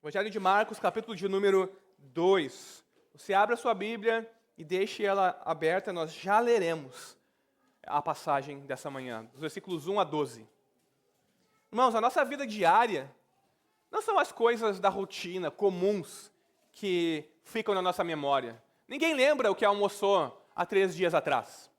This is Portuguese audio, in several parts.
Evangelho de Marcos, capítulo de número 2. Você abre a sua Bíblia e deixe ela aberta, nós já leremos a passagem dessa manhã, dos versículos 1 a 12. Irmãos, a nossa vida diária não são as coisas da rotina, comuns, que ficam na nossa memória. Ninguém lembra o que almoçou há 3 dias atrás.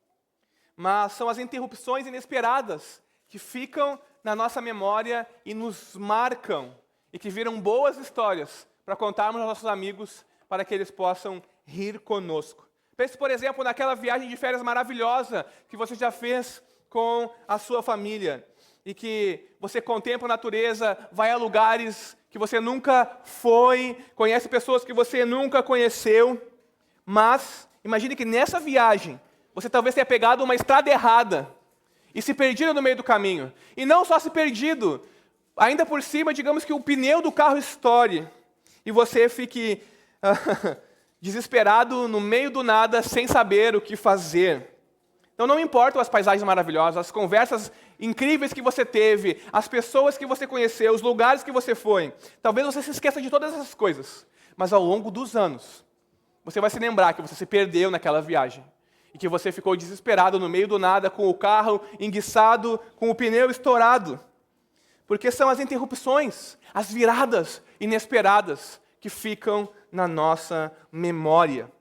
Mas são as interrupções inesperadas que ficam na nossa memória e nos marcam e que viram boas histórias para contarmos aos nossos amigos para que eles possam rir conosco. Pense, por exemplo, naquela viagem de férias maravilhosa que você já fez com a sua família e que você contempla a natureza, vai a lugares que você nunca foi, conhece pessoas que você nunca conheceu, mas imagine que nessa viagem você talvez tenha pegado uma estrada errada e se perdido no meio do caminho. E não só se perdido, ainda por cima, digamos que o pneu do carro estoure e você fique desesperado no meio do nada, sem saber o que fazer. Então não importam as paisagens maravilhosas, as conversas incríveis que você teve, as pessoas que você conheceu, os lugares que você foi. Talvez você se esqueça de todas essas coisas, mas ao longo dos anos, você vai se lembrar que você se perdeu naquela viagem e que você ficou desesperado no meio do nada, com o carro enguiçado, com o pneu estourado. Porque são as interrupções, as viradas inesperadas que ficam na nossa memória.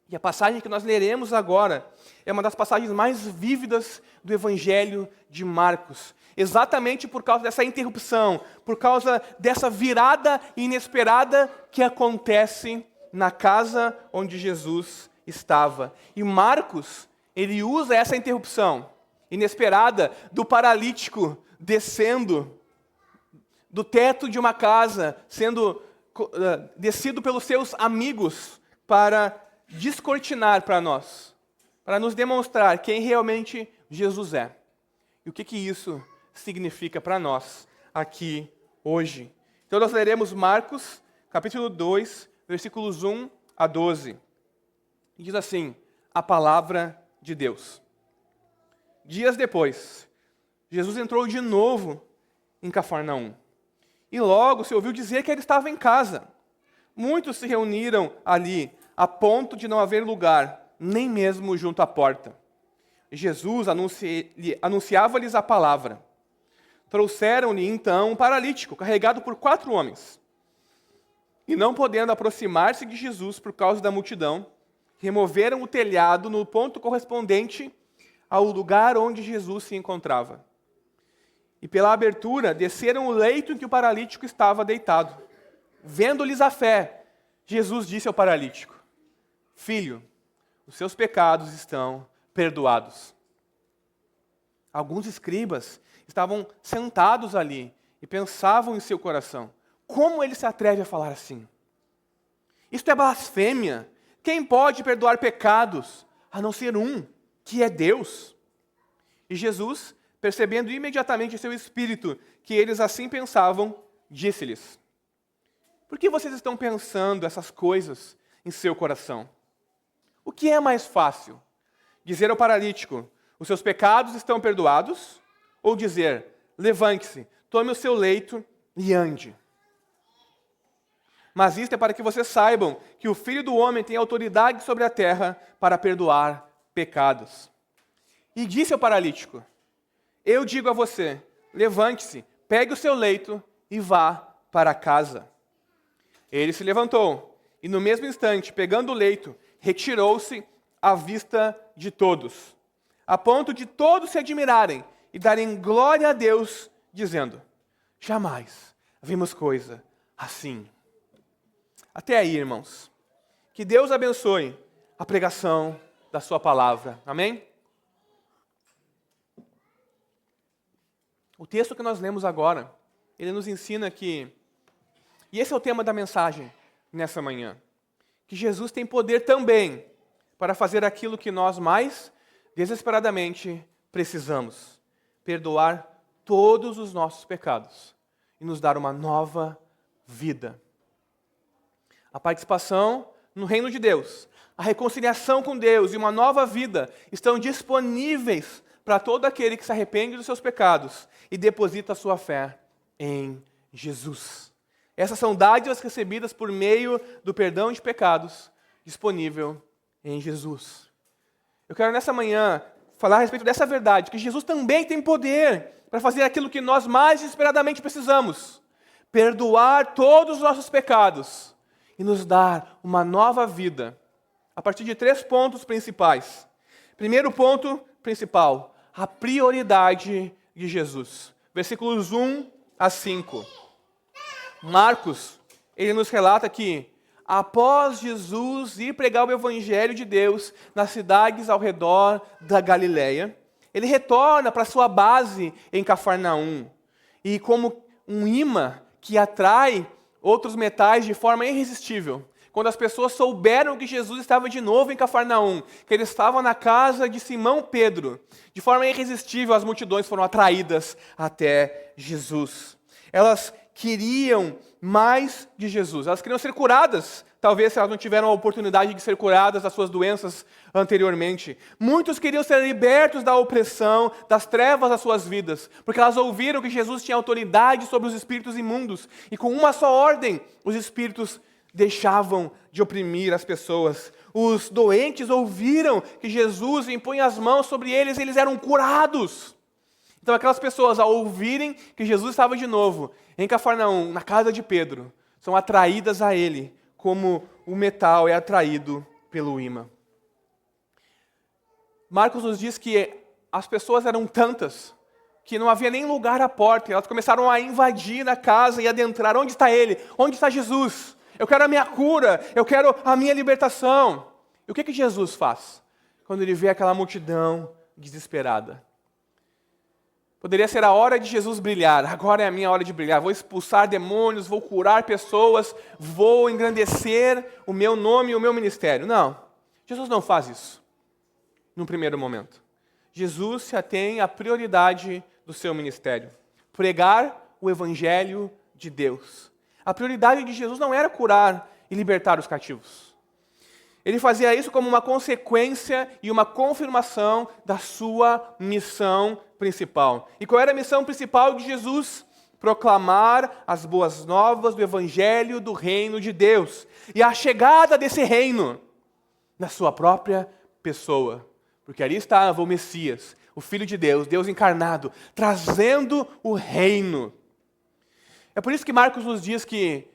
E a passagem que nós leremos agora é uma das passagens mais vívidas do Evangelho de Marcos. Exatamente por causa dessa interrupção, por causa dessa virada inesperada que acontece na casa onde Jesus estava. E Marcos, ele usa essa interrupção inesperada do paralítico descendo do teto de uma casa, sendo descido pelos seus amigos para descortinar para nós, para nos demonstrar quem realmente Jesus é. E o que isso significa para nós aqui hoje. Então nós leremos Marcos, capítulo 2, versículos 1 a 12. E diz assim, a palavra de Deus. Dias depois, Jesus entrou de novo em Cafarnaum. E logo se ouviu dizer que ele estava em casa. Muitos se reuniram ali, a ponto de não haver lugar, nem mesmo junto à porta. Jesus anunciava-lhes a palavra. Trouxeram-lhe então um paralítico, carregado por 4 homens. E não podendo aproximar-se de Jesus por causa da multidão, removeram o telhado no ponto correspondente ao lugar onde Jesus se encontrava. E pela abertura, desceram o leito em que o paralítico estava deitado. Vendo-lhes a fé, Jesus disse ao paralítico, filho, os seus pecados estão perdoados. Alguns escribas estavam sentados ali e pensavam em seu coração, como ele se atreve a falar assim? Isto é blasfêmia. Quem pode perdoar pecados, a não ser um, que é Deus? E Jesus, percebendo imediatamente em seu espírito que eles assim pensavam, disse-lhes, por que vocês estão pensando essas coisas em seu coração? O que é mais fácil? Dizer ao paralítico, os seus pecados estão perdoados? Ou dizer, levante-se, tome o seu leito e ande? Mas isto é para que vocês saibam que o Filho do Homem tem autoridade sobre a terra para perdoar pecados. E disse ao paralítico, eu digo a você, levante-se, pegue o seu leito e vá para casa. Ele se levantou e no mesmo instante, pegando o leito, retirou-se à vista de todos, a ponto de todos se admirarem e darem glória a Deus, dizendo, jamais vimos coisa assim. Até aí, irmãos. Que Deus abençoe a pregação da sua palavra. Amém? O texto que nós lemos agora, ele nos ensina que, e esse é o tema da mensagem nessa manhã, que Jesus tem poder também para fazer aquilo que nós mais desesperadamente precisamos, perdoar todos os nossos pecados e nos dar uma nova vida. A participação no reino de Deus, a reconciliação com Deus e uma nova vida estão disponíveis para todo aquele que se arrepende dos seus pecados e deposita a sua fé em Jesus. Essas são dádivas recebidas por meio do perdão de pecados disponível em Jesus. Eu quero nessa manhã falar a respeito dessa verdade, que Jesus também tem poder para fazer aquilo que nós mais desesperadamente precisamos: perdoar todos os nossos pecados e nos dar uma nova vida, a partir de 3 pontos principais. Primeiro ponto principal: a prioridade de Jesus. Versículos 1 a 5. Marcos, ele nos relata que, após Jesus ir pregar o Evangelho de Deus nas cidades ao redor da Galileia, ele retorna para sua base em Cafarnaum. E como um imã que atrai outros metais de forma irresistível, quando as pessoas souberam que Jesus estava de novo em Cafarnaum, que ele estava na casa de Simão Pedro, de forma irresistível as multidões foram atraídas até Jesus. Elas queriam mais de Jesus, elas queriam ser curadas, talvez se elas não tiveram a oportunidade de ser curadas das suas doenças anteriormente. Muitos queriam ser libertos da opressão, das trevas das suas vidas, porque elas ouviram que Jesus tinha autoridade sobre os espíritos imundos, e com uma só ordem, os espíritos deixavam de oprimir as pessoas. Os doentes ouviram que Jesus impunha as mãos sobre eles e eles eram curados. Então aquelas pessoas, ao ouvirem que Jesus estava de novo em Cafarnaum, na casa de Pedro, são atraídas a ele, como o metal é atraído pelo imã. Marcos nos diz que as pessoas eram tantas que não havia nem lugar à porta. Elas começaram a invadir a casa e adentrar. Onde está ele? Onde está Jesus? Eu quero a minha cura, eu quero a minha libertação. E o que Jesus faz quando ele vê aquela multidão desesperada? Poderia ser a hora de Jesus brilhar. Agora é a minha hora de brilhar. Vou expulsar demônios, vou curar pessoas, vou engrandecer o meu nome e o meu ministério. Não, Jesus não faz isso num primeiro momento. Jesus se atém à prioridade do seu ministério: pregar o Evangelho de Deus. A prioridade de Jesus não era curar e libertar os cativos. Ele fazia isso como uma consequência e uma confirmação da sua missão principal. E qual era a missão principal de Jesus? Proclamar as boas novas do Evangelho do reino de Deus. E a chegada desse reino na sua própria pessoa. Porque ali estava o Messias, o Filho de Deus, Deus encarnado, trazendo o reino. É por isso que Marcos nos diz que,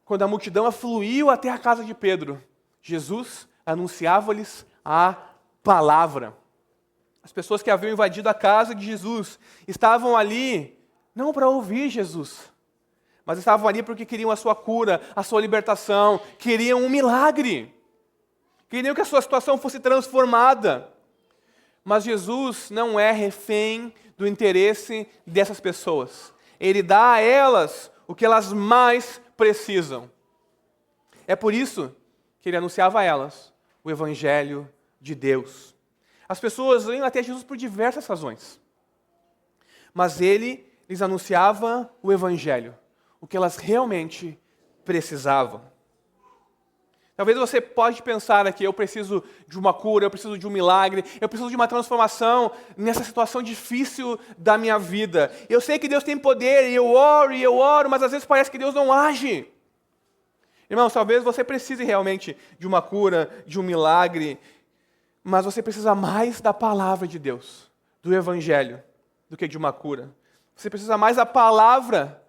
quando a multidão afluiu até a casa de Pedro, Jesus anunciava-lhes a palavra. As pessoas que haviam invadido a casa de Jesus estavam ali não para ouvir Jesus, mas estavam ali porque queriam a sua cura, a sua libertação, queriam um milagre, queriam que a sua situação fosse transformada. Mas Jesus não é refém do interesse dessas pessoas. Ele dá a elas o que elas mais precisam. É por isso que ele anunciava a elas o Evangelho de Deus. As pessoas iam até Jesus por diversas razões. Mas ele lhes anunciava o Evangelho, o que elas realmente precisavam. Talvez você pode pensar aqui: eu preciso de uma cura, eu preciso de um milagre, eu preciso de uma transformação nessa situação difícil da minha vida. Eu sei que Deus tem poder, e eu oro, mas às vezes parece que Deus não age. Irmãos, talvez você precise realmente de uma cura, de um milagre, mas você precisa mais da palavra de Deus, do Evangelho, do que de uma cura. Você precisa mais da palavra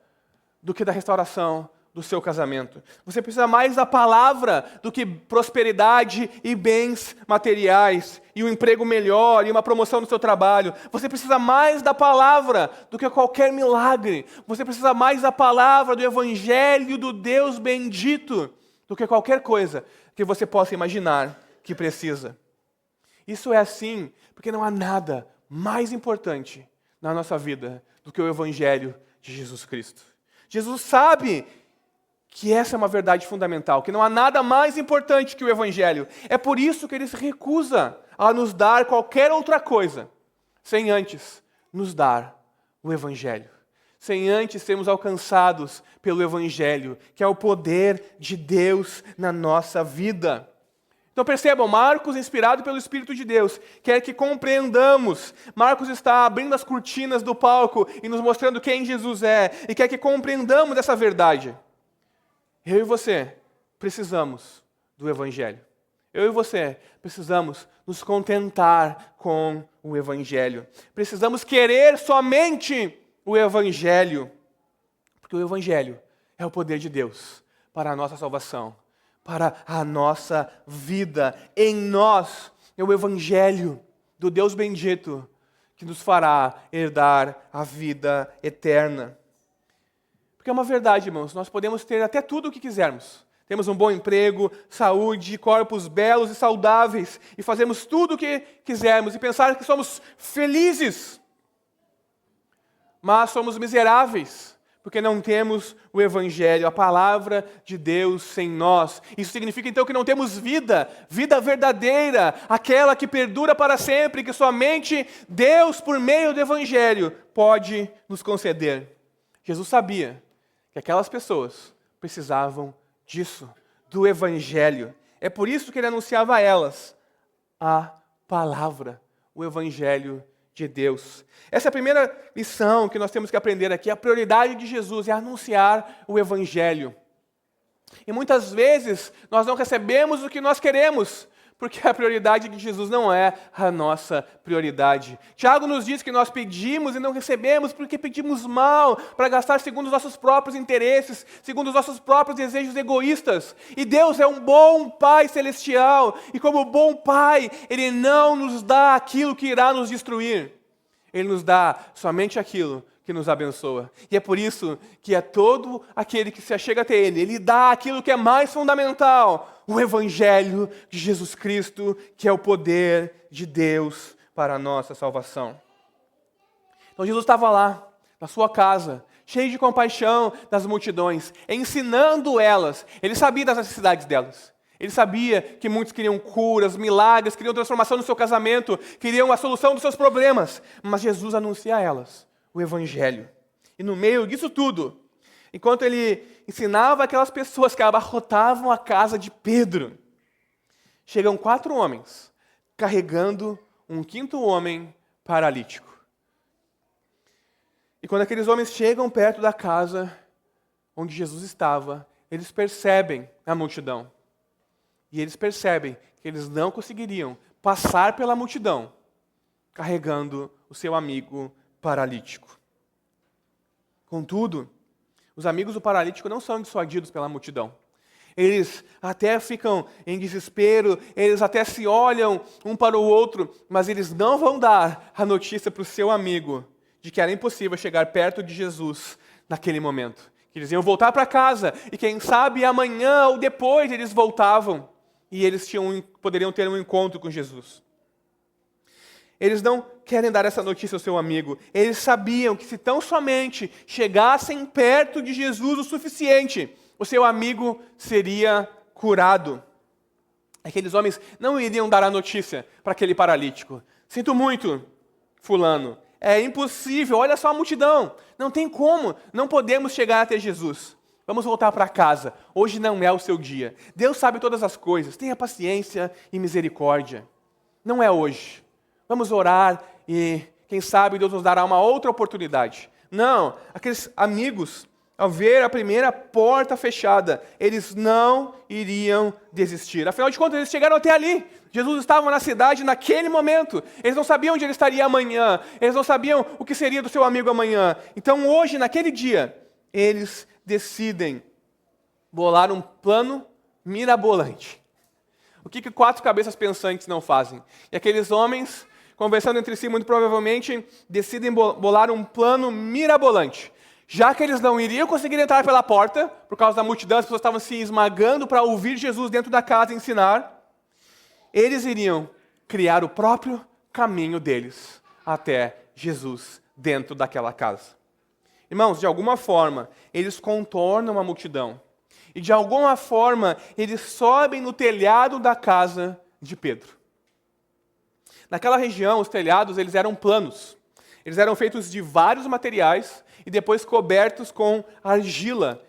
do que da restauração do seu casamento. Você precisa mais da palavra do que prosperidade e bens materiais, e um emprego melhor, e uma promoção no seu trabalho. Você precisa mais da palavra do que qualquer milagre. Você precisa mais da palavra, do Evangelho do Deus bendito, do que qualquer coisa que você possa imaginar que precisa. Isso é assim porque não há nada mais importante na nossa vida do que o Evangelho de Jesus Cristo. Jesus sabe que essa é uma verdade fundamental, que não há nada mais importante que o Evangelho. É por isso que ele se recusa a nos dar qualquer outra coisa, sem antes nos dar o Evangelho. Sem antes sermos alcançados pelo Evangelho, que é o poder de Deus na nossa vida. Então percebam, Marcos, inspirado pelo Espírito de Deus, quer que compreendamos. Marcos está abrindo as cortinas do palco e nos mostrando quem Jesus é, e quer que compreendamos essa verdade. Eu e você precisamos do Evangelho. Eu e você precisamos nos contentar com o Evangelho. Precisamos querer somente o Evangelho. Porque o Evangelho é o poder de Deus para a nossa salvação, para a nossa vida. Em nós é o Evangelho do Deus bendito que nos fará herdar a vida eterna. Porque é uma verdade, irmãos, nós podemos ter até tudo o que quisermos. Temos um bom emprego, saúde, corpos belos e saudáveis, e fazemos tudo o que quisermos e pensar que somos felizes. Mas somos miseráveis, porque não temos o Evangelho, a palavra de Deus em nós. Isso significa então que não temos vida, vida verdadeira, aquela que perdura para sempre, que somente Deus, por meio do Evangelho, pode nos conceder. Jesus sabia que aquelas pessoas precisavam disso, do Evangelho. É por isso que ele anunciava a elas a palavra, o Evangelho de Deus. Essa é a primeira lição que nós temos que aprender aqui. A prioridade de Jesus é anunciar o Evangelho. E muitas vezes nós não recebemos o que nós queremos, porque a prioridade de Jesus não é a nossa prioridade. Tiago nos diz que nós pedimos e não recebemos porque pedimos mal, para gastar segundo os nossos próprios interesses, segundo os nossos próprios desejos egoístas. E Deus é um bom Pai celestial, e como bom Pai, Ele não nos dá aquilo que irá nos destruir. Ele nos dá somente aquilo que nos abençoa. E é por isso que a todo aquele que se achega até Ele, Ele dá aquilo que é mais fundamental, o Evangelho de Jesus Cristo, que é o poder de Deus para a nossa salvação. Então Jesus estava lá, na sua casa, cheio de compaixão das multidões, ensinando elas. Ele sabia das necessidades delas. Ele sabia que muitos queriam curas, milagres, queriam transformação no seu casamento, queriam a solução dos seus problemas. Mas Jesus anuncia a elas o Evangelho. E no meio disso tudo, enquanto ele ensinava aquelas pessoas que abarrotavam a casa de Pedro, chegam 4 homens carregando um 5º homem paralítico. E quando aqueles homens chegam perto da casa onde Jesus estava, eles percebem a multidão. E eles percebem que eles não conseguiriam passar pela multidão carregando o seu amigo paralítico. Contudo, os amigos do paralítico não são dissuadidos pela multidão. Eles até ficam em desespero, eles até se olham um para o outro, mas eles não vão dar a notícia para o seu amigo de que era impossível chegar perto de Jesus naquele momento. Que eles iam voltar para casa e quem sabe amanhã ou depois eles voltavam e eles poderiam ter um encontro com Jesus. Eles não querem dar essa notícia ao seu amigo. Eles sabiam que se tão somente chegassem perto de Jesus o suficiente, o seu amigo seria curado. Aqueles homens não iriam dar a notícia para aquele paralítico. Sinto muito, fulano. É impossível, olha só a multidão. Não tem como, não podemos chegar até Jesus. Vamos voltar para casa. Hoje não é o seu dia. Deus sabe todas as coisas. Tenha paciência e misericórdia. Não é hoje. Vamos orar e, quem sabe, Deus nos dará uma outra oportunidade. Não, aqueles amigos, ao ver a primeira porta fechada, eles não iriam desistir. Afinal de contas, eles chegaram até ali. Jesus estava na cidade naquele momento. Eles não sabiam onde ele estaria amanhã. Eles não sabiam o que seria do seu amigo amanhã. Então, hoje, naquele dia, eles decidem bolar um plano mirabolante. O que 4 cabeças pensantes não fazem? E aqueles homens, conversando entre si, muito provavelmente, decidem bolar um plano mirabolante. Já que eles não iriam conseguir entrar pela porta, por causa da multidão, as pessoas estavam se esmagando para ouvir Jesus dentro da casa ensinar, eles iriam criar o próprio caminho deles até Jesus dentro daquela casa. Irmãos, de alguma forma, eles contornam a multidão. E de alguma forma, eles sobem no telhado da casa de Pedro. Naquela região, os telhados eles eram planos. Eles eram feitos de vários materiais e depois cobertos com argila.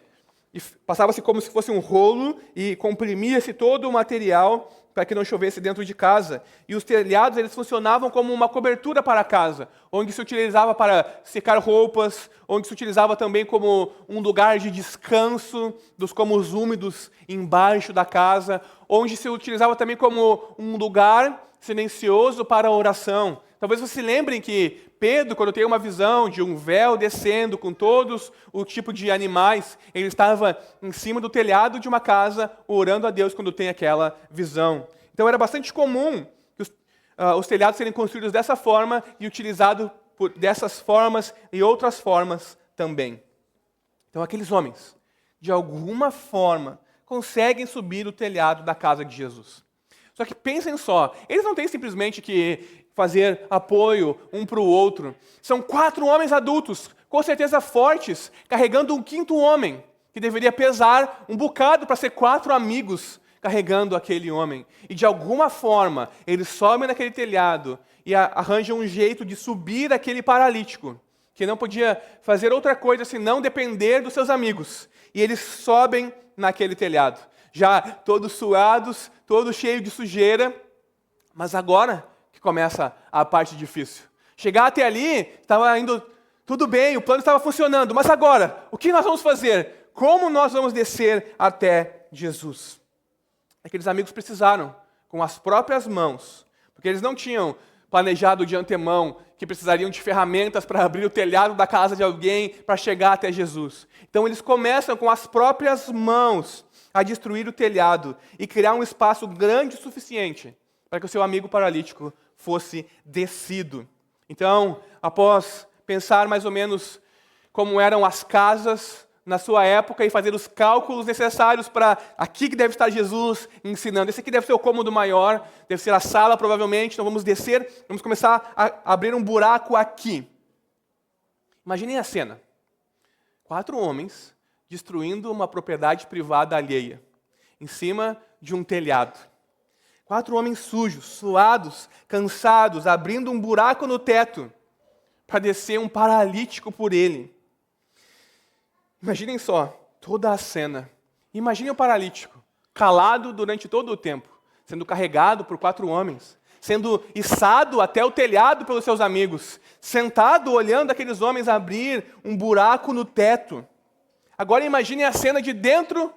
E passava-se como se fosse um rolo e comprimia-se todo o material para que não chovesse dentro de casa. E os telhados, eles funcionavam como uma cobertura para a casa, onde se utilizava para secar roupas, onde se utilizava também como um lugar de descanso dos cômodos úmidos embaixo da casa, onde se utilizava também como um lugar silencioso para a oração. Talvez vocês se lembrem que Pedro, quando tem uma visão de um véu descendo com todos o tipo de animais, ele estava em cima do telhado de uma casa, orando a Deus quando tem aquela visão. Então era bastante comum que os telhados serem construídos dessa forma e utilizados dessas formas e outras formas também. Então aqueles homens, de alguma forma, conseguem subir o telhado da casa de Jesus. Só que pensem só, eles não têm simplesmente que fazer apoio um para o outro. São 4 homens adultos, com certeza fortes, carregando um 5º homem, que deveria pesar um bocado para ser 4 amigos carregando aquele homem. E de alguma forma, eles sobem naquele telhado e arranjam um jeito de subir aquele paralítico, que não podia fazer outra coisa senão depender dos seus amigos. E eles sobem naquele telhado, já todos suados, todos cheios de sujeira, mas agora que começa a parte difícil. Chegar até ali, estava indo tudo bem, o plano estava funcionando, mas agora, o que nós vamos fazer? Como nós vamos descer até Jesus? Aqueles amigos precisaram, com as próprias mãos, porque eles não tinham planejado de antemão que precisariam de ferramentas para abrir o telhado da casa de alguém para chegar até Jesus. Então eles começam com as próprias mãos a destruir o telhado e criar um espaço grande o suficiente para que o seu amigo paralítico fosse descido. Então, após pensar mais ou menos como eram as casas na sua época e fazer os cálculos necessários para aqui que deve estar Jesus ensinando. Esse aqui deve ser o cômodo maior, deve ser a sala provavelmente, então vamos descer, vamos começar a abrir um buraco aqui. Imaginem a cena. 4 homens destruindo uma propriedade privada alheia, em cima de um telhado. 4 homens sujos, suados, cansados, abrindo um buraco no teto para descer um paralítico por ele. Imaginem só toda a cena. Imaginem o paralítico, calado durante todo o tempo, sendo carregado por 4 homens, sendo içado até o telhado pelos seus amigos, sentado olhando aqueles homens abrir um buraco no teto. Agora imaginem a cena de dentro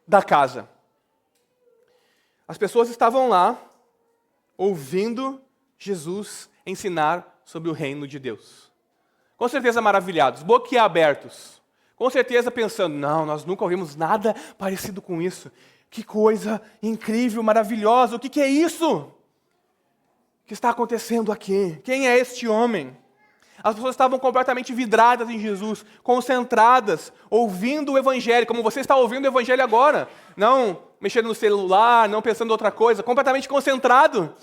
da casa. As pessoas estavam lá, ouvindo Jesus ensinar sobre o reino de Deus. Com certeza maravilhados, boquiabertos. Com certeza pensando, não, nós nunca ouvimos nada parecido com isso. Que coisa incrível, maravilhosa, o que é isso? O que está acontecendo aqui? Quem é este homem? As pessoas estavam completamente vidradas em Jesus, concentradas, ouvindo o Evangelho, como você está ouvindo o Evangelho agora. Não mexendo no celular, não pensando em outra coisa, completamente concentrado,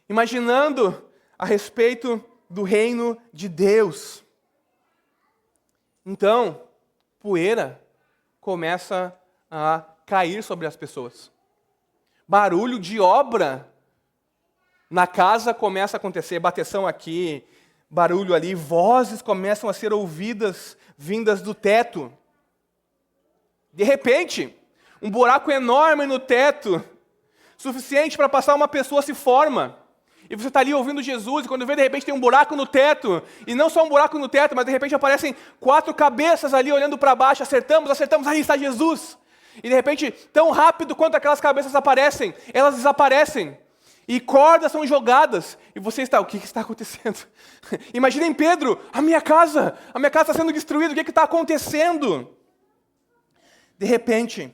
imaginando a respeito do reino de Deus. Então, poeira começa a cair sobre as pessoas. Barulho de obra na casa começa a acontecer, bateção aqui, barulho ali, vozes começam a ser ouvidas, vindas do teto. De repente, um buraco enorme no teto, suficiente para passar uma pessoa, se forma. E você está ali ouvindo Jesus, e quando vê, de repente tem um buraco no teto, e não só um buraco no teto, mas de repente aparecem 4 cabeças ali olhando para baixo, acertamos, aí está Jesus. E de repente, tão rápido quanto aquelas cabeças aparecem, elas desaparecem. E cordas são jogadas, e você está, o que está acontecendo? Imaginem Pedro, a minha casa está sendo destruída, o que está acontecendo? De repente,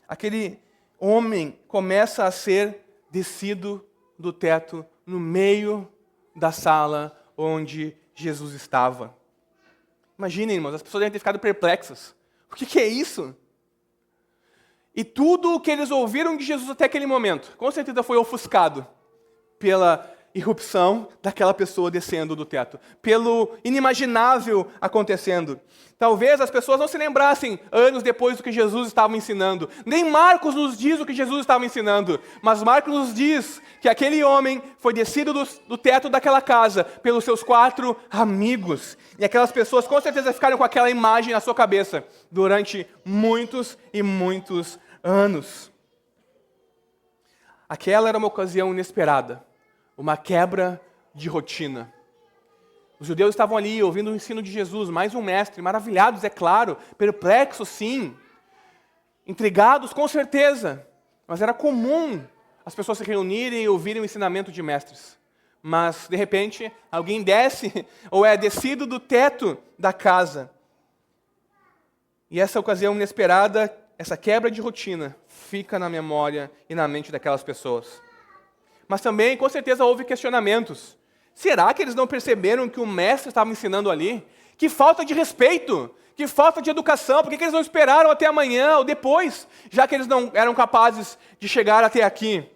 aquele homem começa a ser descido do teto no meio da sala onde Jesus estava. Imaginem, irmãos, as pessoas devem ter ficado perplexas. O que é isso? E tudo o que eles ouviram de Jesus até aquele momento, com certeza foi ofuscado pela irrupção daquela pessoa descendo do teto, pelo inimaginável acontecendo. Talvez as pessoas não se lembrassem anos depois do que Jesus estava ensinando. Nem Marcos nos diz o que Jesus estava ensinando, mas Marcos nos diz que aquele homem foi descido do teto daquela casa pelos seus 4 amigos. E aquelas pessoas com certeza ficaram com aquela imagem na sua cabeça durante muitos e muitos anos. Aquela era uma ocasião inesperada, uma quebra de rotina. Os judeus estavam ali ouvindo o ensino de Jesus, mais um mestre, maravilhados, é claro, perplexos, sim, intrigados, com certeza, mas era comum as pessoas se reunirem e ouvirem o ensinamento de mestres. Mas, de repente, alguém desce ou é descido do teto da casa. E essa ocasião inesperada, essa quebra de rotina, fica na memória e na mente daquelas pessoas. Mas também, com certeza, houve questionamentos. Será que eles não perceberam que o mestre estava ensinando ali? Que falta de respeito, que falta de educação, por que eles não esperaram até amanhã ou depois, já que eles não eram capazes de chegar até aqui?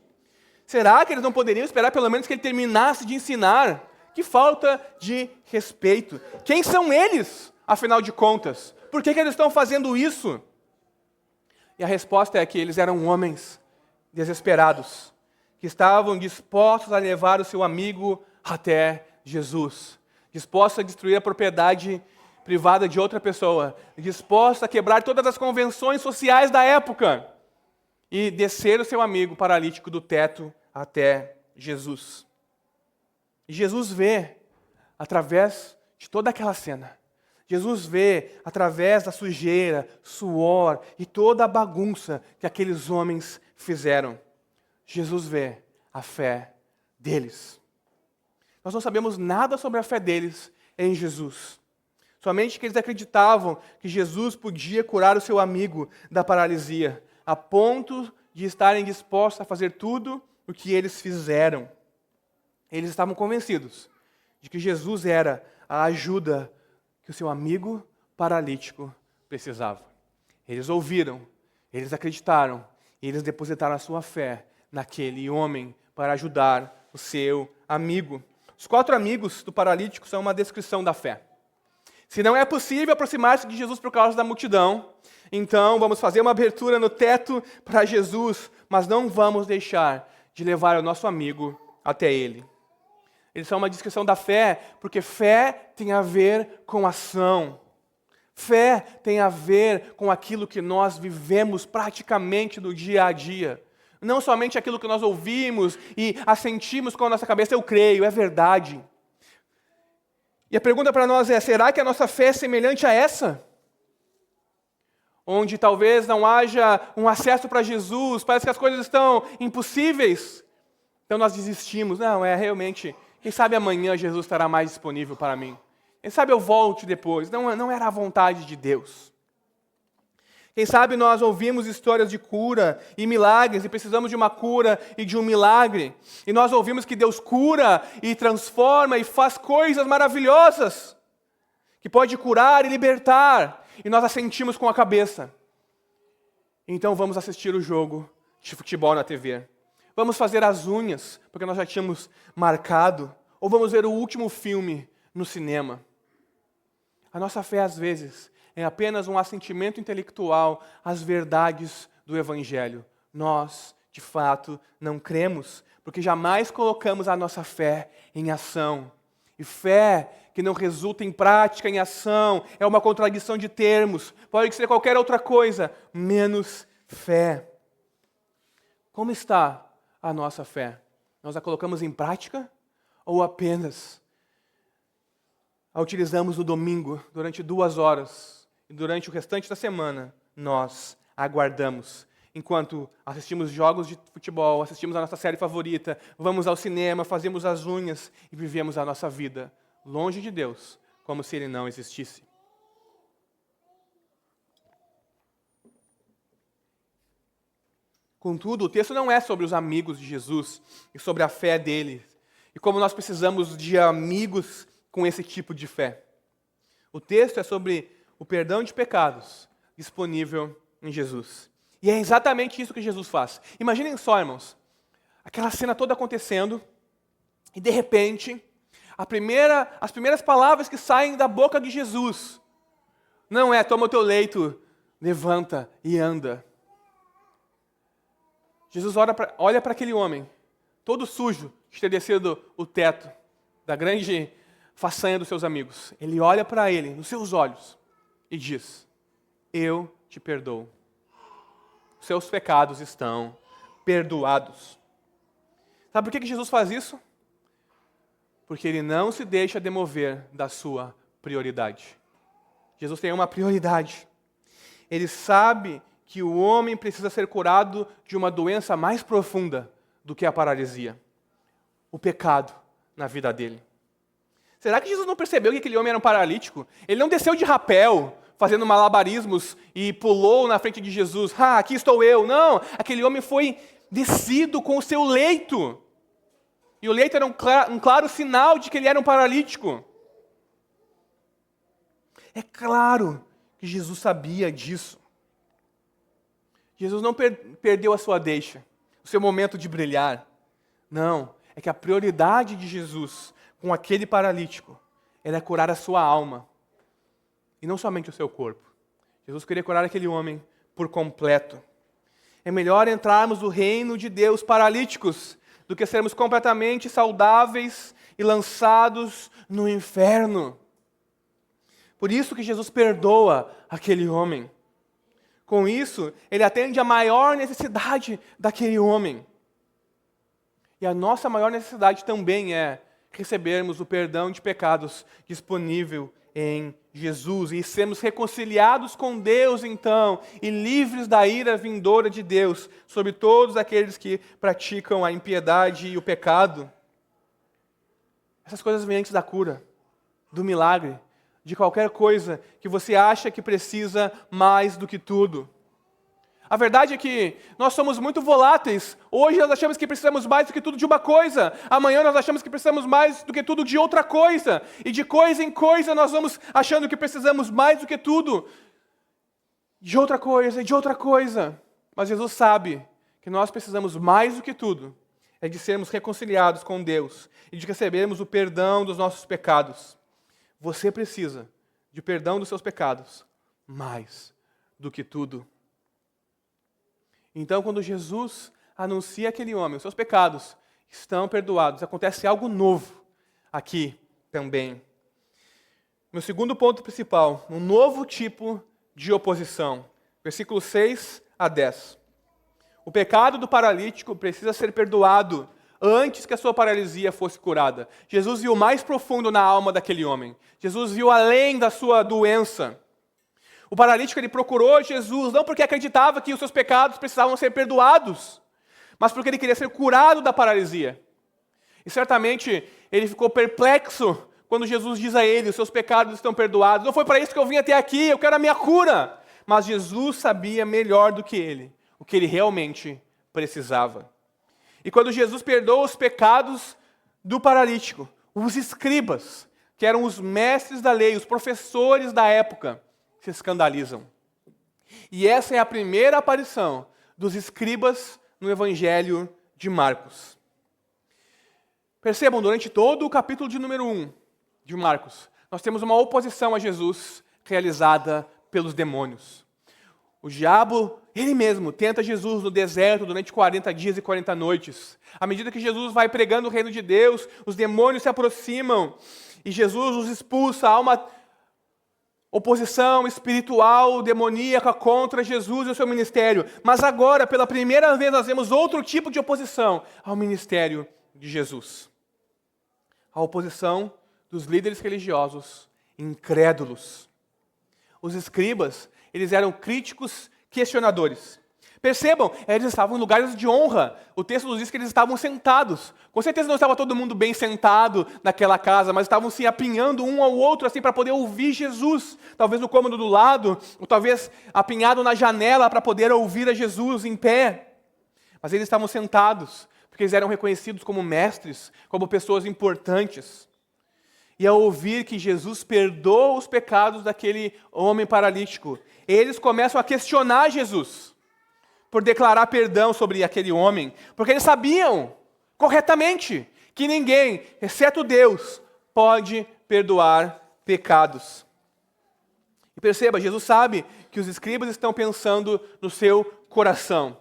Será que eles não poderiam esperar pelo menos que ele terminasse de ensinar? Que falta de respeito. Quem são eles, afinal de contas? Por que eles estão fazendo isso? E a resposta é que eles eram homens desesperados, que estavam dispostos a levar o seu amigo até Jesus, dispostos a destruir a propriedade privada de outra pessoa, dispostos a quebrar todas as convenções sociais da época e descer o seu amigo paralítico do teto até Jesus. E Jesus vê, através de toda aquela cena, Jesus vê, através da sujeira, suor e toda a bagunça que aqueles homens fizeram, Jesus vê a fé deles. Nós não sabemos nada sobre a fé deles em Jesus. Somente que eles acreditavam que Jesus podia curar o seu amigo da paralisia, a ponto de estarem dispostos a fazer tudo o que eles fizeram. Eles estavam convencidos de que Jesus era a ajuda que o seu amigo paralítico precisava. Eles ouviram, eles acreditaram, e eles depositaram a sua fé naquele homem para ajudar o seu amigo. Os 4 amigos do paralítico são uma descrição da fé. Se não é possível aproximar-se de Jesus por causa da multidão, então vamos fazer uma abertura no teto para Jesus, mas não vamos deixar de levar o nosso amigo até ele. Eles são uma descrição da fé, porque fé tem a ver com ação. Fé tem a ver com aquilo que nós vivemos praticamente no dia a dia. Não somente aquilo que nós ouvimos e assentimos com a nossa cabeça, eu creio, é verdade. E a pergunta para nós é, será que a nossa fé é semelhante a essa? Onde talvez não haja um acesso para Jesus, parece que as coisas estão impossíveis. Então nós desistimos. Não, realmente, quem sabe amanhã Jesus estará mais disponível para mim. Quem sabe eu volte depois. Não era a vontade de Deus. Quem sabe nós ouvimos histórias de cura e milagres e precisamos de uma cura e de um milagre. E nós ouvimos que Deus cura e transforma e faz coisas maravilhosas. Que pode curar e libertar. E nós assentimos com a cabeça. Então vamos assistir o jogo de futebol na TV. Vamos fazer as unhas, porque nós já tínhamos marcado. Ou vamos ver o último filme no cinema. A nossa fé, às vezes, é apenas um assentimento intelectual às verdades do Evangelho. Nós, de fato, não cremos, porque jamais colocamos a nossa fé em ação. E fé que não resulta em prática, em ação, é uma contradição de termos. Pode ser qualquer outra coisa, menos fé. Como está a nossa fé? Nós a colocamos em prática ou apenas a utilizamos no domingo, durante 2 horas, e durante o restante da semana, nós aguardamos. Enquanto assistimos jogos de futebol, assistimos a nossa série favorita, vamos ao cinema, fazemos as unhas e vivemos a nossa vida longe de Deus, como se Ele não existisse. Contudo, o texto não é sobre os amigos de Jesus e sobre a fé deles, e como nós precisamos de amigos com esse tipo de fé. O texto é sobre o perdão de pecados disponível em Jesus. E é exatamente isso que Jesus faz. Imaginem só, irmãos, aquela cena toda acontecendo e de repente, as primeiras palavras que saem da boca de Jesus não é toma o teu leito, levanta e anda. Jesus olha para aquele homem, todo sujo, de ter descido o teto da grande façanha dos seus amigos. Ele olha para ele, nos seus olhos, e diz, eu te perdoo. Seus pecados estão perdoados. Sabe por que Jesus faz isso? Porque ele não se deixa demover da sua prioridade. Jesus tem uma prioridade. Ele sabe que o homem precisa ser curado de uma doença mais profunda do que a paralisia. O pecado na vida dele. Será que Jesus não percebeu que aquele homem era um paralítico? Ele não desceu de rapel, fazendo malabarismos e pulou na frente de Jesus. Aqui estou eu. Não, aquele homem foi descido com o seu leito. E o leito era um claro sinal de que ele era um paralítico. É claro que Jesus sabia disso. Jesus não perdeu a sua deixa, o seu momento de brilhar. Não, é que a prioridade de Jesus com aquele paralítico era curar a sua alma. E não somente o seu corpo. Jesus queria curar aquele homem por completo. É melhor entrarmos no reino de Deus paralíticos do que sermos completamente saudáveis e lançados no inferno. Por isso que Jesus perdoa aquele homem. Com isso, ele atende a maior necessidade daquele homem. E a nossa maior necessidade também é recebermos o perdão de pecados disponível em Jesus e sermos reconciliados com Deus, então, e livres da ira vindoura de Deus sobre todos aqueles que praticam a impiedade e o pecado. Essas coisas vêm antes da cura, do milagre, de qualquer coisa que você acha que precisa mais do que tudo. A verdade é que nós somos muito voláteis. Hoje nós achamos que precisamos mais do que tudo de uma coisa. Amanhã nós achamos que precisamos mais do que tudo de outra coisa. E de coisa em coisa nós vamos achando que precisamos mais do que tudo de outra coisa e de outra coisa. Mas Jesus sabe que nós precisamos mais do que tudo é de sermos reconciliados com Deus e de recebermos o perdão dos nossos pecados. Você precisa de perdão dos seus pecados mais do que tudo. Então, quando Jesus anuncia àquele homem, os seus pecados estão perdoados, acontece algo novo aqui também. Meu segundo ponto principal, um novo tipo de oposição. Versículos 6 a 10. O pecado do paralítico precisa ser perdoado antes que a sua paralisia fosse curada. Jesus viu mais profundo na alma daquele homem. Jesus viu além da sua doença. O paralítico ele procurou Jesus não porque acreditava que os seus pecados precisavam ser perdoados, mas porque ele queria ser curado da paralisia. E certamente ele ficou perplexo quando Jesus diz a ele, os seus pecados estão perdoados. Não foi para isso que eu vim até aqui, eu quero a minha cura. Mas Jesus sabia melhor do que ele, o que ele realmente precisava. E quando Jesus perdoa os pecados do paralítico, os escribas, que eram os mestres da lei, os professores da época, se escandalizam. E essa é a primeira aparição dos escribas no Evangelho de Marcos. Percebam, durante todo o capítulo de número 1 de Marcos, nós temos uma oposição a Jesus realizada pelos demônios. O diabo, ele mesmo, tenta Jesus no deserto durante 40 dias e 40 noites. À medida que Jesus vai pregando o reino de Deus, os demônios se aproximam e Jesus os expulsa. Há uma oposição espiritual, demoníaca contra Jesus e o seu ministério. Mas agora, pela primeira vez, nós vemos outro tipo de oposição ao ministério de Jesus. A oposição dos líderes religiosos incrédulos. Os escribas, eles eram críticos, questionadores. Percebam, eles estavam em lugares de honra. O texto nos diz que eles estavam sentados. Com certeza não estava todo mundo bem sentado naquela casa, mas estavam se apinhando um ao outro assim para poder ouvir Jesus. Talvez no cômodo do lado, ou talvez apinhado na janela para poder ouvir a Jesus em pé. Mas eles estavam sentados, porque eles eram reconhecidos como mestres, como pessoas importantes. E ao ouvir que Jesus perdoa os pecados daquele homem paralítico, eles começam a questionar Jesus por declarar perdão sobre aquele homem, porque eles sabiam corretamente que ninguém, exceto Deus, pode perdoar pecados. E perceba, Jesus sabe que os escribas estão pensando no seu coração.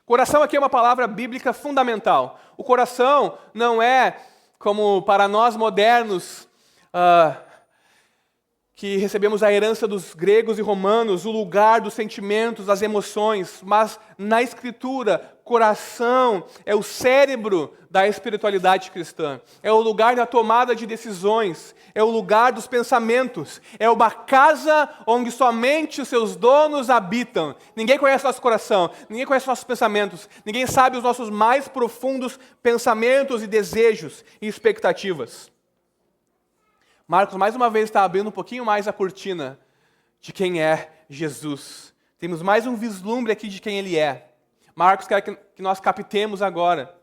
Coração aqui é uma palavra bíblica fundamental. O coração não é como para nós modernos, que recebemos a herança dos gregos e romanos, o lugar dos sentimentos, das emoções, mas na Escritura, coração é o cérebro da espiritualidade cristã, é o lugar da tomada de decisões, é o lugar dos pensamentos, é uma casa onde somente os seus donos habitam. Ninguém conhece nosso coração, ninguém conhece nossos pensamentos, ninguém sabe os nossos mais profundos pensamentos e desejos e expectativas. Marcos, mais uma vez, está abrindo um pouquinho mais a cortina de quem é Jesus. Temos mais um vislumbre aqui de quem Ele é. Marcos quer que nós captemos agora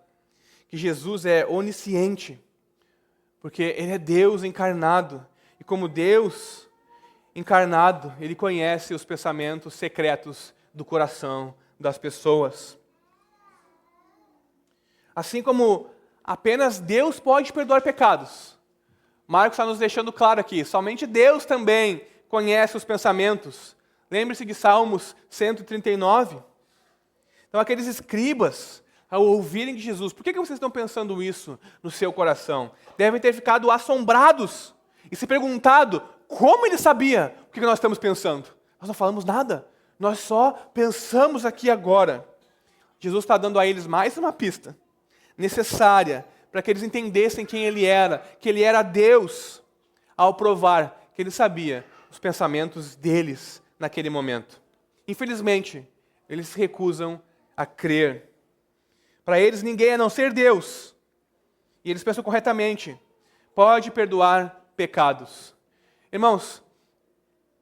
que Jesus é onisciente, porque Ele é Deus encarnado. E como Deus encarnado, Ele conhece os pensamentos secretos do coração das pessoas. Assim como apenas Deus pode perdoar pecados, Marcos está nos deixando claro aqui, somente Deus também conhece os pensamentos. Lembre-se de Salmos 139. Então aqueles escribas, ao ouvirem de Jesus, por que vocês estão pensando isso no seu coração? Devem ter ficado assombrados e se perguntado como ele sabia o que nós estamos pensando. Nós não falamos nada, nós só pensamos aqui agora. Jesus está dando a eles mais uma pista necessária para que eles entendessem quem Ele era, que Ele era Deus, ao provar que Ele sabia os pensamentos deles naquele momento. Infelizmente, eles se recusam a crer. Para eles, ninguém a não ser Deus. E eles pensam corretamente, pode perdoar pecados. Irmãos,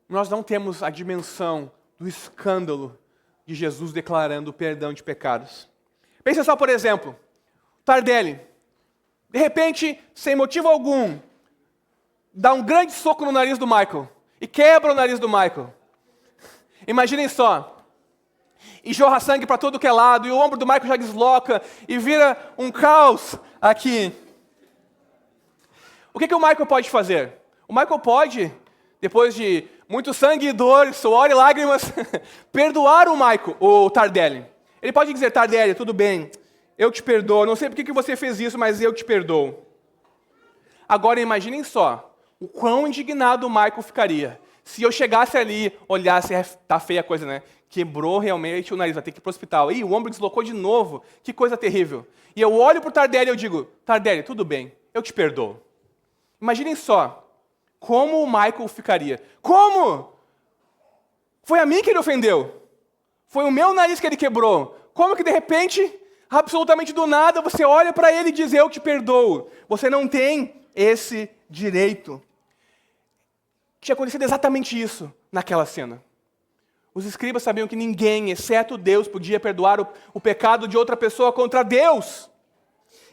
nós não temos a dimensão do escândalo de Jesus declarando o perdão de pecados. Pensa só, por exemplo, Tardelli, de repente, sem motivo algum, dá um grande soco no nariz do Michael e quebra o nariz do Michael. Imaginem só. E jorra sangue para todo que é lado, e o ombro do Michael já desloca e vira um caos aqui. O que o Michael pode fazer? O Michael pode, depois de muito sangue e dor, suor e lágrimas, perdoar o Tardelli. Ele pode dizer, Tardelli, tudo bem, eu te perdoo, não sei por que você fez isso, mas eu te perdoo. Agora imaginem só, o quão indignado o Michael ficaria se eu chegasse ali, olhasse, tá feia a coisa, né? Quebrou realmente o nariz, vai ter que ir para o hospital. Ih, o ombro deslocou de novo, que coisa terrível. E eu olho para o Tardelli e eu digo, Tardelli, tudo bem, eu te perdoo. Imaginem só, como o Michael ficaria. Como? Foi a mim que ele ofendeu. Foi o meu nariz que ele quebrou. Como que de repente, absolutamente do nada, você olha para ele e diz, eu te perdoo. Você não tem esse direito. Tinha acontecido exatamente isso naquela cena. Os escribas sabiam que ninguém, exceto Deus, podia perdoar o pecado de outra pessoa contra Deus.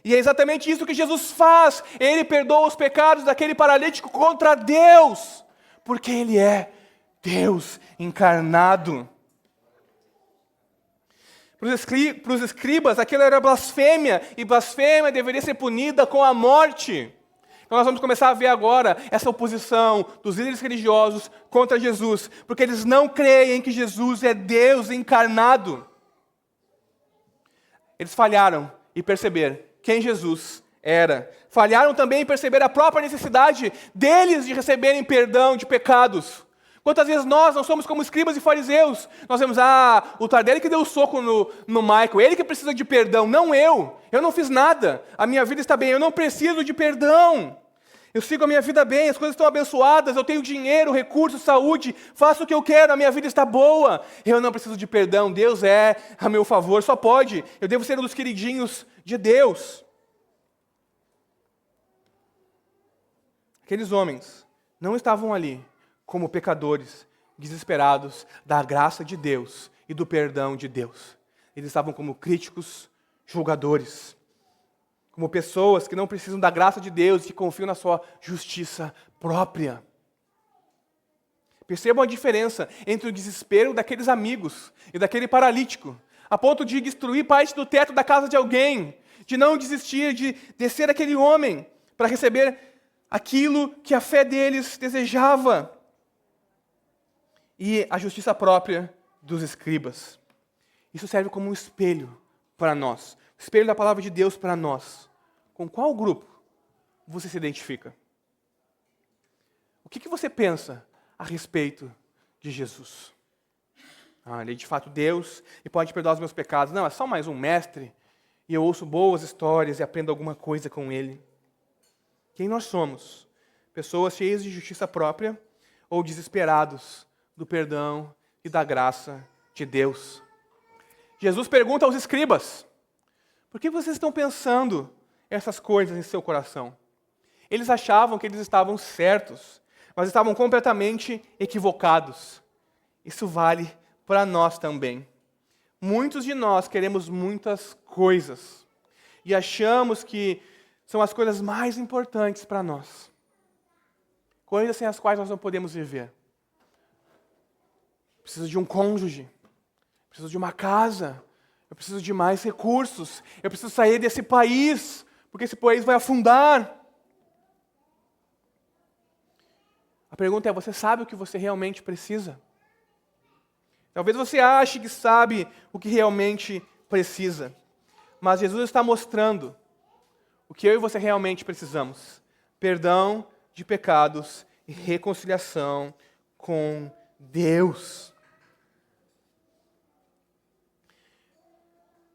E é exatamente isso que Jesus faz. Ele perdoa os pecados daquele paralítico contra Deus, porque Ele é Deus encarnado. Para os escribas, aquilo era blasfêmia, e blasfêmia deveria ser punida com a morte. Então nós vamos começar a ver agora essa oposição dos líderes religiosos contra Jesus, porque eles não creem que Jesus é Deus encarnado. Eles falharam em perceber quem Jesus era. Falharam também em perceber a própria necessidade deles de receberem perdão de pecados. Quantas vezes nós não somos como escribas e fariseus? Nós vemos, o Tardelli que deu o soco no Michael, ele que precisa de perdão, não eu. Eu não fiz nada, a minha vida está bem, eu não preciso de perdão. Eu sigo a minha vida bem, as coisas estão abençoadas, eu tenho dinheiro, recursos, saúde, faço o que eu quero, a minha vida está boa. Eu não preciso de perdão, Deus é a meu favor, só pode. Eu devo ser um dos queridinhos de Deus. Aqueles homens não estavam ali como pecadores, desesperados da graça de Deus e do perdão de Deus. Eles estavam como críticos, julgadores, como pessoas que não precisam da graça de Deus e que confiam na sua justiça própria. Percebam a diferença entre o desespero daqueles amigos e daquele paralítico, a ponto de destruir parte do teto da casa de alguém, de não desistir de descer aquele homem para receber aquilo que a fé deles desejava. E a justiça própria dos escribas. Isso serve como um espelho para nós. Espelho da palavra de Deus para nós. Com qual grupo você se identifica? O que você pensa a respeito de Jesus. Ele é de fato Deus e pode perdoar os meus pecados. Não, é só mais um mestre e eu ouço boas histórias e aprendo alguma coisa com ele. Quem nós somos? Pessoas cheias de justiça própria ou desesperados do perdão e da graça de Deus? Jesus pergunta aos escribas: por que vocês estão pensando essas coisas em seu coração? Eles achavam que eles estavam certos, mas estavam completamente equivocados. Isso vale para nós também. Muitos de nós queremos muitas coisas e achamos que são as coisas mais importantes para nós. Coisas sem as quais nós não podemos viver. Preciso de um cônjuge, preciso de uma casa, eu preciso de mais recursos, eu preciso sair desse país, porque esse país vai afundar. A pergunta é, você sabe o que você realmente precisa? Talvez você ache que sabe o que realmente precisa, mas Jesus está mostrando o que eu e você realmente precisamos: perdão de pecados e reconciliação com Deus.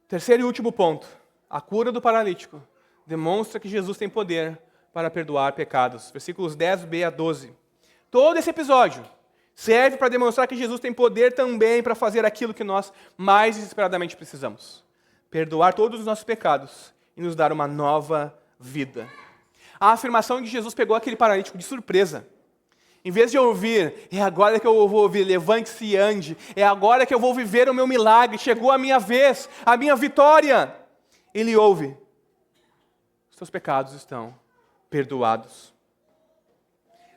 Terceiro e último ponto: a cura do paralítico demonstra que Jesus tem poder para perdoar pecados. Versículos 10b a 12. Todo esse episódio serve para demonstrar que Jesus tem poder também para fazer aquilo que nós mais desesperadamente precisamos: perdoar todos os nossos pecados e nos dar uma nova vida. A afirmação de Jesus pegou aquele paralítico de surpresa. Em vez de ouvir, é agora que eu vou ouvir, levante-se e ande, é agora que eu vou viver o meu milagre, chegou a minha vez, a minha vitória. Ele ouve: os teus pecados estão perdoados.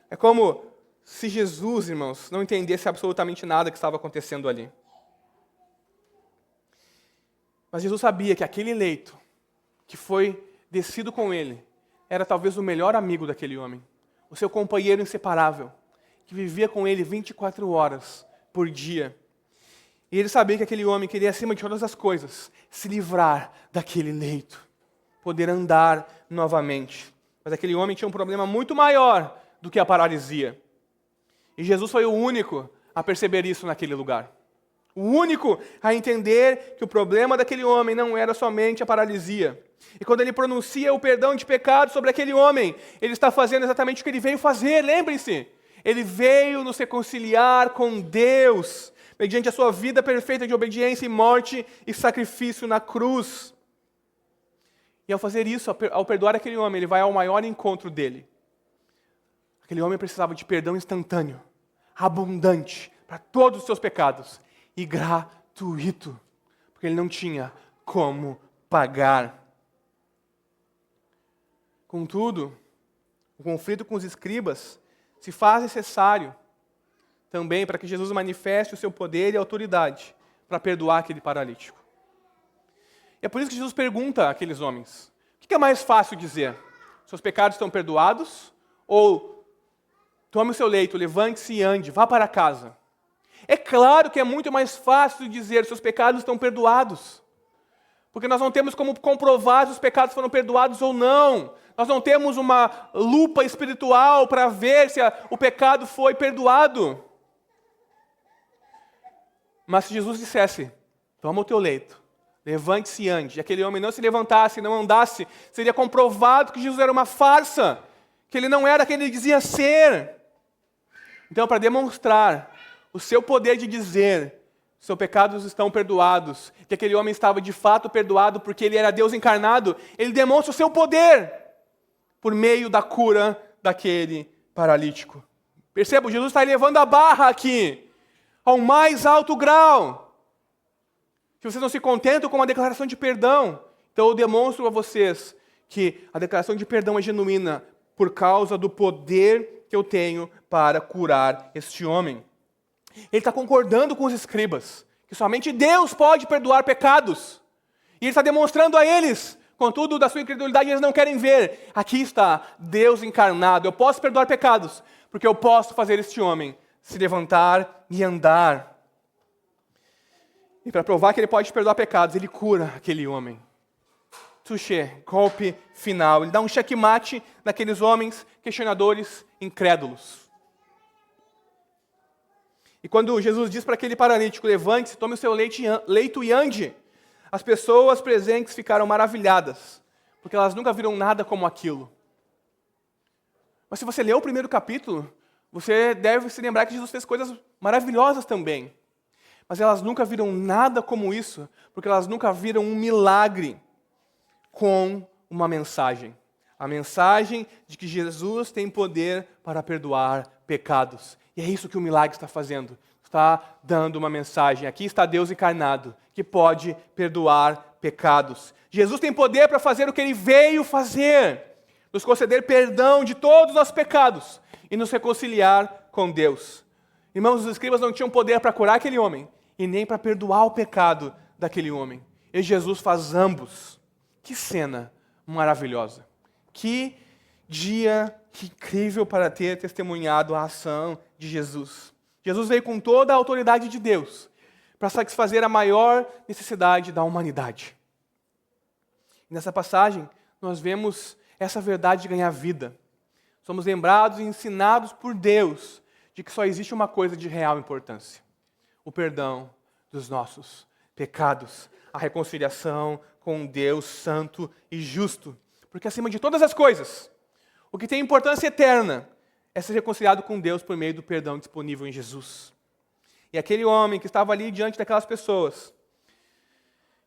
É como se Jesus, irmãos, não entendesse absolutamente nada que estava acontecendo ali. Mas Jesus sabia que aquele leito que foi descido com ele era talvez o melhor amigo daquele homem, o seu companheiro inseparável, que vivia com ele 24 horas por dia. E ele sabia que aquele homem queria, acima de todas as coisas, se livrar daquele leito, poder andar novamente. Mas aquele homem tinha um problema muito maior do que a paralisia. E Jesus foi o único a perceber isso naquele lugar. O único a entender que o problema daquele homem não era somente a paralisia. E quando ele pronuncia o perdão de pecados sobre aquele homem, ele está fazendo exatamente o que ele veio fazer, lembrem-se. Ele veio nos reconciliar com Deus, mediante a sua vida perfeita de obediência e morte e sacrifício na cruz. E ao fazer isso, ao perdoar aquele homem, ele vai ao maior encontro dele. Aquele homem precisava de perdão instantâneo, abundante, para todos os seus pecados, e gratuito, porque ele não tinha como pagar. Contudo, o conflito com os escribas se faz necessário também para que Jesus manifeste o seu poder e autoridade para perdoar aquele paralítico. E é por isso que Jesus pergunta àqueles homens: o que é mais fácil dizer? Seus pecados estão perdoados? Ou tome o seu leito, levante-se e ande, vá para casa? É claro que é muito mais fácil dizer seus pecados estão perdoados, porque nós não temos como comprovar se os pecados foram perdoados ou não. Nós não temos uma lupa espiritual para ver se o pecado foi perdoado. Mas se Jesus dissesse: toma o teu leito, levante-se e ande, e aquele homem não se levantasse, não andasse, seria comprovado que Jesus era uma farsa, que ele não era quem ele dizia ser. Então, para demonstrar o seu poder de dizer seus pecados estão perdoados, que aquele homem estava de fato perdoado porque ele era Deus encarnado, ele demonstra o seu poder por meio da cura daquele paralítico. Perceba, Jesus está elevando a barra aqui ao mais alto grau. Se vocês não se contentam com uma declaração de perdão, então eu demonstro a vocês que a declaração de perdão é genuína por causa do poder que eu tenho para curar este homem. Ele está concordando com os escribas, que somente Deus pode perdoar pecados. E ele está demonstrando a eles, contudo, da sua incredulidade, eles não querem ver. Aqui está Deus encarnado. Eu posso perdoar pecados, porque eu posso fazer este homem se levantar e andar. E para provar que ele pode perdoar pecados, ele cura aquele homem. Touché, golpe final. Ele dá um checkmate naqueles homens questionadores, incrédulos. E quando Jesus diz para aquele paralítico, levante-se, tome o seu leito e ande, as pessoas presentes ficaram maravilhadas, porque elas nunca viram nada como aquilo. Mas se você leu o primeiro capítulo, você deve se lembrar que Jesus fez coisas maravilhosas também. Mas elas nunca viram nada como isso, porque elas nunca viram um milagre com uma mensagem. A mensagem de que Jesus tem poder para perdoar pecados. E é isso que o milagre está fazendo. Está dando uma mensagem. Aqui está Deus encarnado, que pode perdoar pecados. Jesus tem poder para fazer o que Ele veio fazer. Nos conceder perdão de todos os nossos pecados e nos reconciliar com Deus. Irmãos, os escribas não tinham poder para curar aquele homem e nem para perdoar o pecado daquele homem. E Jesus faz ambos. Que cena maravilhosa. Que dia incrível para ter testemunhado a ação de Jesus. Jesus veio com toda a autoridade de Deus para satisfazer a maior necessidade da humanidade. E nessa passagem, nós vemos essa verdade de ganhar vida. Somos lembrados e ensinados por Deus de que só existe uma coisa de real importância: o perdão dos nossos pecados, a reconciliação com Deus santo e justo. Porque acima de todas as coisas, o que tem importância eterna é ser reconciliado com Deus por meio do perdão disponível em Jesus. E aquele homem que estava ali diante daquelas pessoas,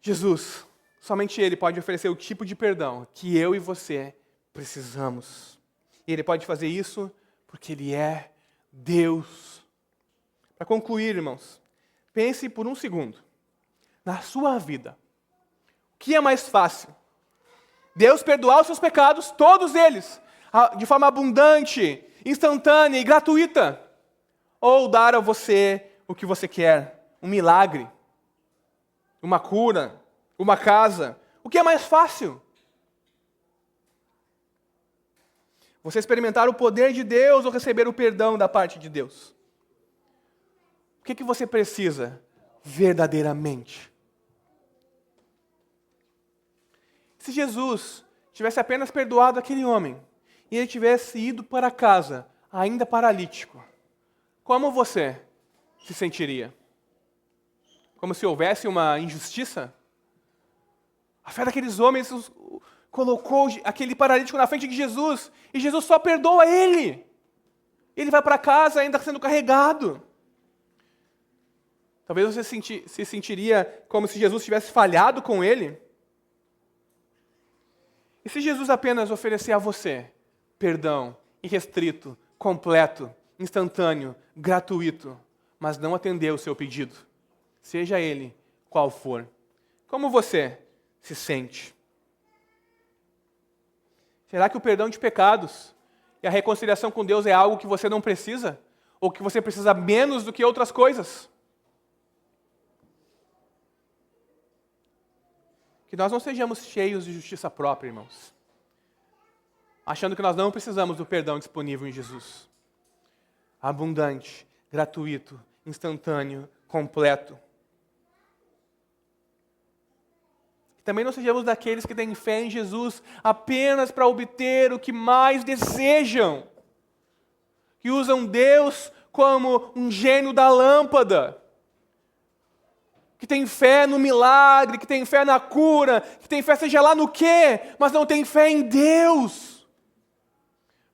Jesus, somente Ele pode oferecer o tipo de perdão que eu e você precisamos. E Ele pode fazer isso porque Ele é Deus. Para concluir, irmãos, pense por um segundo na sua vida. O que é mais fácil? Deus perdoar os seus pecados, todos eles, de forma abundante, instantânea e gratuita, ou dar a você o que você quer, um milagre, uma cura, uma casa. O que é mais fácil? Você experimentar o poder de Deus ou receber o perdão da parte de Deus? O que você precisa verdadeiramente? Se Jesus tivesse apenas perdoado aquele homem e ele tivesse ido para casa, ainda paralítico, como você se sentiria? Como se houvesse uma injustiça? A fé daqueles homens colocou aquele paralítico na frente de Jesus e Jesus só perdoa ele. Ele vai para casa ainda sendo carregado. Talvez você se sentiria como se Jesus tivesse falhado com ele. E se Jesus apenas oferecer a você perdão irrestrito, completo, instantâneo, gratuito, mas não atender o seu pedido, seja ele qual for, como você se sente? Será que o perdão de pecados e a reconciliação com Deus é algo que você não precisa? Ou que você precisa menos do que outras coisas? Que nós não sejamos cheios de justiça própria, irmãos, achando que nós não precisamos do perdão disponível em Jesus. Abundante, gratuito, instantâneo, completo. Também não sejamos daqueles que têm fé em Jesus apenas para obter o que mais desejam, que usam Deus como um gênio da lâmpada, que tem fé no milagre, que tem fé na cura, que tem fé seja lá no quê, mas não tem fé em Deus.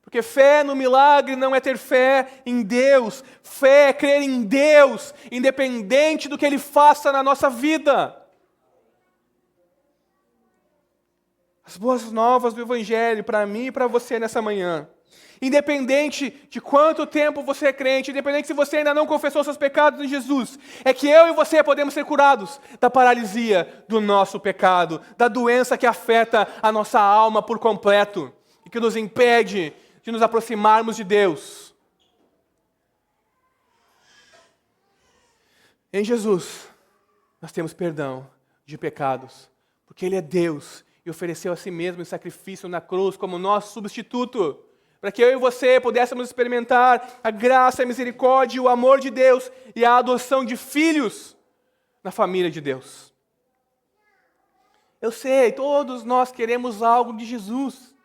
Porque fé no milagre não é ter fé em Deus. Fé é crer em Deus, independente do que Ele faça na nossa vida. As boas novas do Evangelho para mim e para você nessa manhã. Independente de quanto tempo você é crente, independente se você ainda não confessou seus pecados em Jesus, é que eu e você podemos ser curados da paralisia do nosso pecado, da doença que afeta a nossa alma por completo e que nos impede de nos aproximarmos de Deus. Em Jesus, nós temos perdão de pecados, porque Ele é Deus e ofereceu a si mesmo em sacrifício na cruz como nosso substituto, para que eu e você pudéssemos experimentar a graça, a misericórdia e o amor de Deus e a adoção de filhos na família de Deus. Eu sei, todos nós queremos algo de Jesus.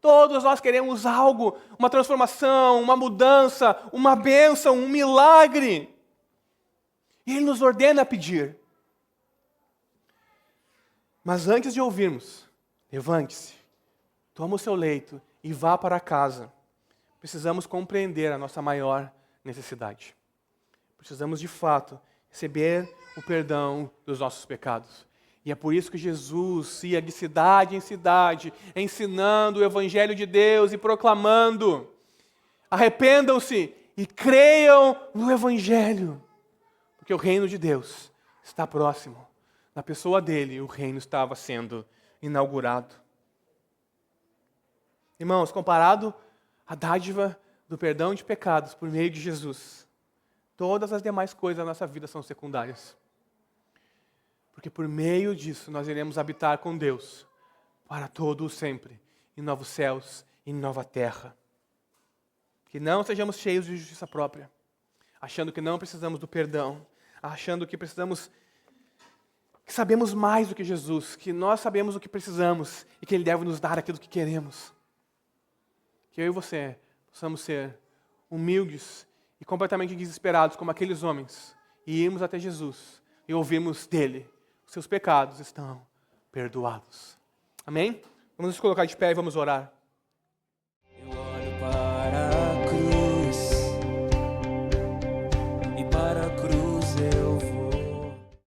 Todos nós queremos algo, uma transformação, uma mudança, uma bênção, um milagre. E Ele nos ordena a pedir. Mas antes de ouvirmos, levante-se, toma o seu leito e vá para casa. Precisamos compreender a nossa maior necessidade. Precisamos, de fato, receber o perdão dos nossos pecados. E é por isso que Jesus ia de cidade em cidade, ensinando o Evangelho de Deus e proclamando: arrependam-se e creiam no Evangelho. Porque o reino de Deus está próximo. Na pessoa dele, o reino estava sendo inaugurado. Irmãos, comparado à dádiva do perdão de pecados por meio de Jesus, todas as demais coisas da nossa vida são secundárias. Porque por meio disso nós iremos habitar com Deus para todo o sempre, em novos céus e em nova terra. Que não sejamos cheios de justiça própria, achando que não precisamos do perdão, achando que sabemos mais do que Jesus, que nós sabemos o que precisamos e que Ele deve nos dar aquilo que queremos. Que eu e você possamos ser humildes e completamente desesperados como aqueles homens e irmos até Jesus e ouvirmos dele: seus pecados estão perdoados. Amém? Vamos nos colocar de pé e vamos orar.